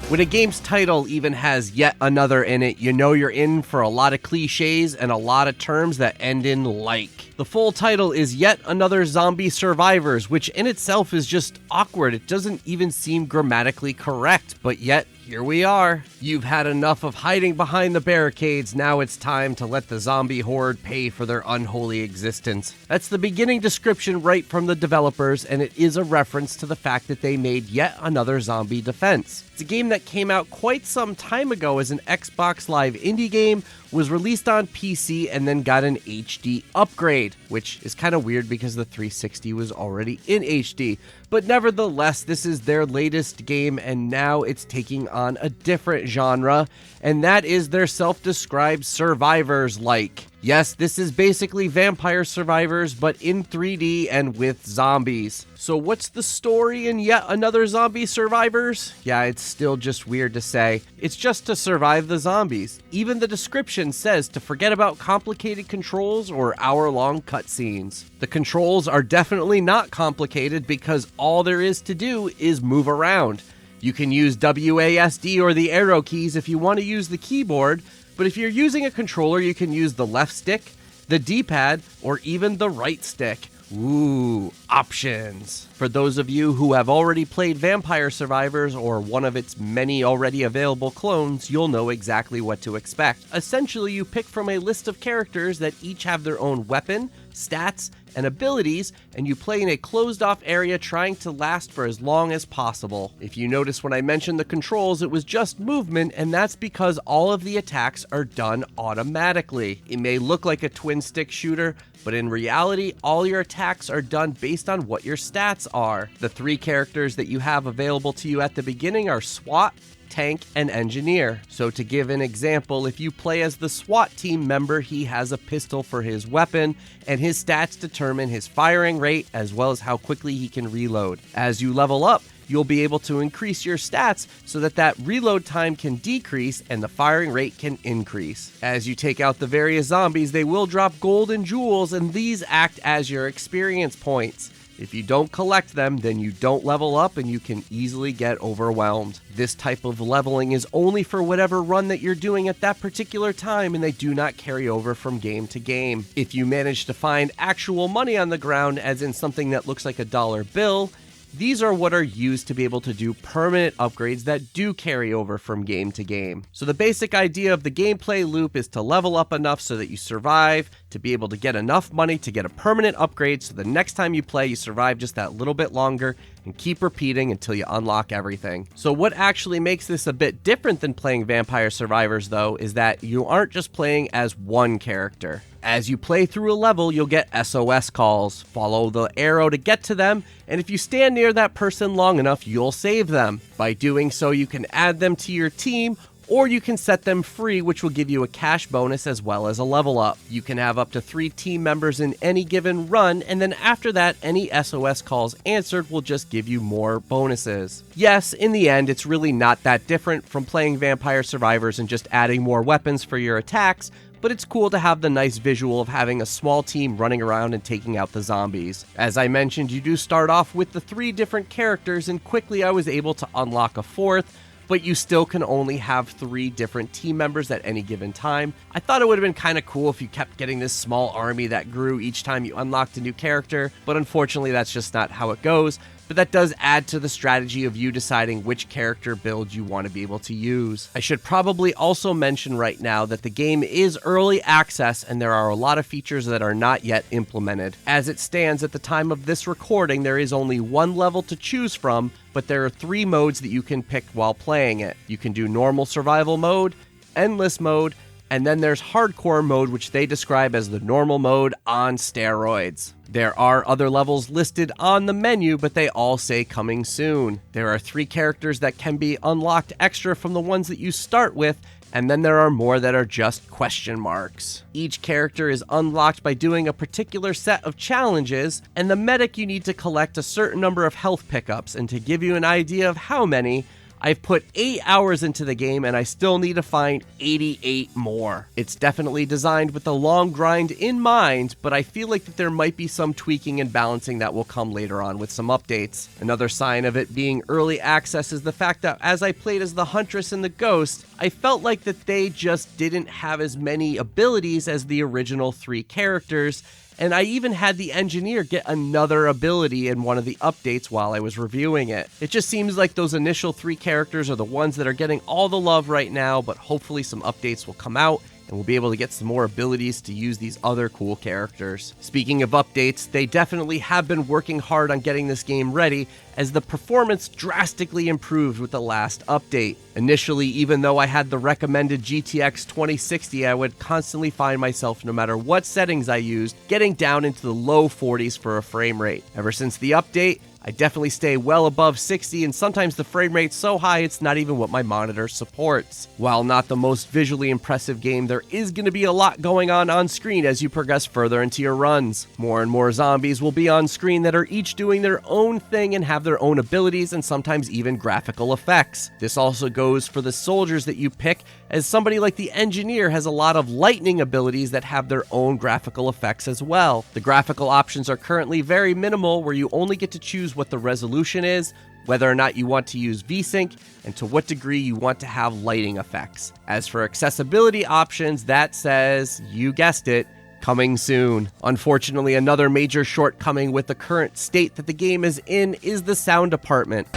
When a game's title even has yet another in it, you know you're in for a lot of cliches and a lot of terms that end in like. The full title is Yet Another Zombie Survivors, which in itself is just awkward. It doesn't even seem grammatically correct, but yet here we are. You've had enough of hiding behind the barricades. Now it's time to let the zombie horde pay for their unholy existence. That's the beginning description right from the developers, and it is a reference to the fact that they made yet another zombie defense. It's a game that came out quite some time ago as an Xbox Live indie game, was released on PC, and then got an HD upgrade, which is kind of weird because the 360 was already in HD. But nevertheless, this is their latest game, and now it's taking on a different genre, and that is their self-described survivors-like. Yes, this is basically Vampire Survivors, but in 3D and with zombies. So what's the story in Yet Another Zombie Survivors? Yeah, it's still just weird to say. It's just to survive the zombies. Even the description says to forget about complicated controls or hour-long cutscenes. The controls are definitely not complicated because all there is to do is move around. You can use WASD or the arrow keys if you want to use the keyboard, but if you're using a controller, you can use the left stick, the D-pad, or even the right stick. Ooh, options. For those of you who have already played Vampire Survivors or one of its many already available clones, you'll know exactly what to expect. Essentially, you pick from a list of characters that each have their own weapon, stats, and abilities, and you play in a closed-off area trying to last for as long as possible. If you notice when I mentioned the controls, it was just movement, and that's because all of the attacks are done automatically. It may look like a twin-stick shooter, but in reality, all your attacks are done based on what your stats are. The three characters that you have available to you at the beginning are SWAT, Tank, and Engineer. So to give an example, if you play as the SWAT team member, he has a pistol for his weapon, and his stats determine his firing rate as well as how quickly he can reload. As you level up, you'll be able to increase your stats so that reload time can decrease and the firing rate can increase. As you take out the various zombies, they will drop gold and jewels, and these act as your experience points. If you don't collect them, then you don't level up and you can easily get overwhelmed. This type of leveling is only for whatever run that you're doing at that particular time, and they do not carry over from game to game. If you manage to find actual money on the ground, as in something that looks like a dollar bill, these are what are used to be able to do permanent upgrades that do carry over from game to game. So the basic idea of the gameplay loop is to level up enough so that you survive, to be able to get enough money to get a permanent upgrade so the next time you play you survive just that little bit longer, and keep repeating until you unlock everything. So what actually makes this a bit different than playing Vampire Survivors though is that you aren't just playing as one character. As you play through a level, you'll get SOS calls. Follow the arrow to get to them, and if you stand near that person long enough, you'll save them. By doing so, you can add them to your team, or you can set them free, which will give you a cash bonus as well as a level up. You can have up to 3 team members in any given run, and then after that, any SOS calls answered will just give you more bonuses. Yes, in the end, it's really not that different from playing Vampire Survivors and just adding more weapons for your attacks, but it's cool to have the nice visual of having a small team running around and taking out the zombies. As I mentioned, you do start off with the 3 different characters, and quickly I was able to unlock a 4th, but you still can only have 3 different team members at any given time. I thought it would have been kind of cool if you kept getting this small army that grew each time you unlocked a new character, but unfortunately that's just not how it goes. But that does add to the strategy of you deciding which character build you want to be able to use. I should probably also mention right now that the game is early access and there are a lot of features that are not yet implemented. As it stands at the time of this recording, there is only 1 level to choose from, but there are 3 modes that you can pick while playing it. You can do normal survival mode, endless mode, and then there's hardcore mode, which they describe as the normal mode on steroids. There are other levels listed on the menu, but they all say coming soon. There are 3 characters that can be unlocked extra from the ones that you start with, and then there are more that are just question marks. Each character is unlocked by doing a particular set of challenges, and the medic you need to collect a certain number of health pickups, and to give you an idea of how many, I've put 8 hours into the game and I still need to find 88 more. It's definitely designed with the long grind in mind, but I feel like that there might be some tweaking and balancing that will come later on with some updates. Another sign of it being early access is the fact that as I played as the Huntress and the Ghost, I felt like that they just didn't have as many abilities as the original 3 characters, and I even had the engineer get another ability in one of the updates while I was reviewing it. It just seems like those initial 3 characters are the ones that are getting all the love right now, but hopefully some updates will come out and we'll be able to get some more abilities to use these other cool characters. Speaking of updates, they definitely have been working hard on getting this game ready, as the performance drastically improved with the last update. Initially, even though I had the recommended GTX 2060, I would constantly find myself, no matter what settings I used, getting down into the low 40s for a frame rate. Ever since the update, I definitely stay well above 60, and sometimes the frame rate's so high it's not even what my monitor supports. While not the most visually impressive game, there is going to be a lot going on screen as you progress further into your runs. More and more zombies will be on screen that are each doing their own thing and have their own abilities and sometimes even graphical effects. This also goes for the soldiers that you pick, as somebody like the engineer has a lot of lightning abilities that have their own graphical effects as well. The graphical options are currently very minimal, where you only get to choose what the resolution is, whether or not you want to use VSync, and to what degree you want to have lighting effects. As for accessibility options, that says, you guessed it, coming soon. Unfortunately, another major shortcoming with the current state that the game is in is the sound department.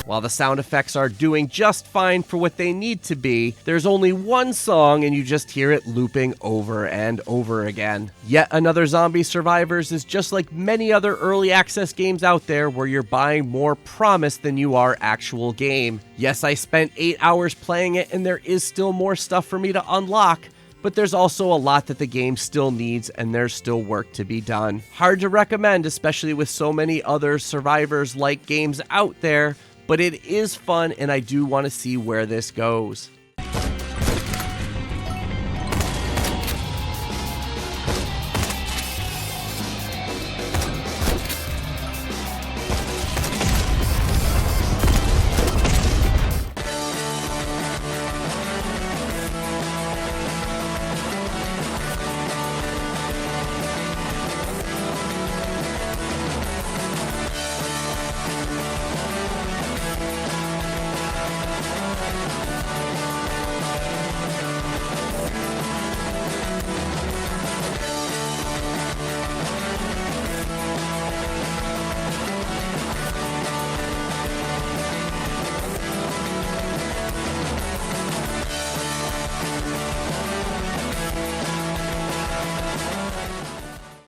While the sound effects are doing just fine for what they need to be, there's only one song and you just hear it looping over and over again. Yet Another Zombie Survivors is just like many other early access games out there, where you're buying more promise than you are actual game. Yes, I spent 8 hours playing it and there is still more stuff for me to unlock, but there's also a lot that the game still needs and there's still work to be done. Hard to recommend, especially with so many other Survivors-like games out there, but it is fun and I do want to see where this goes.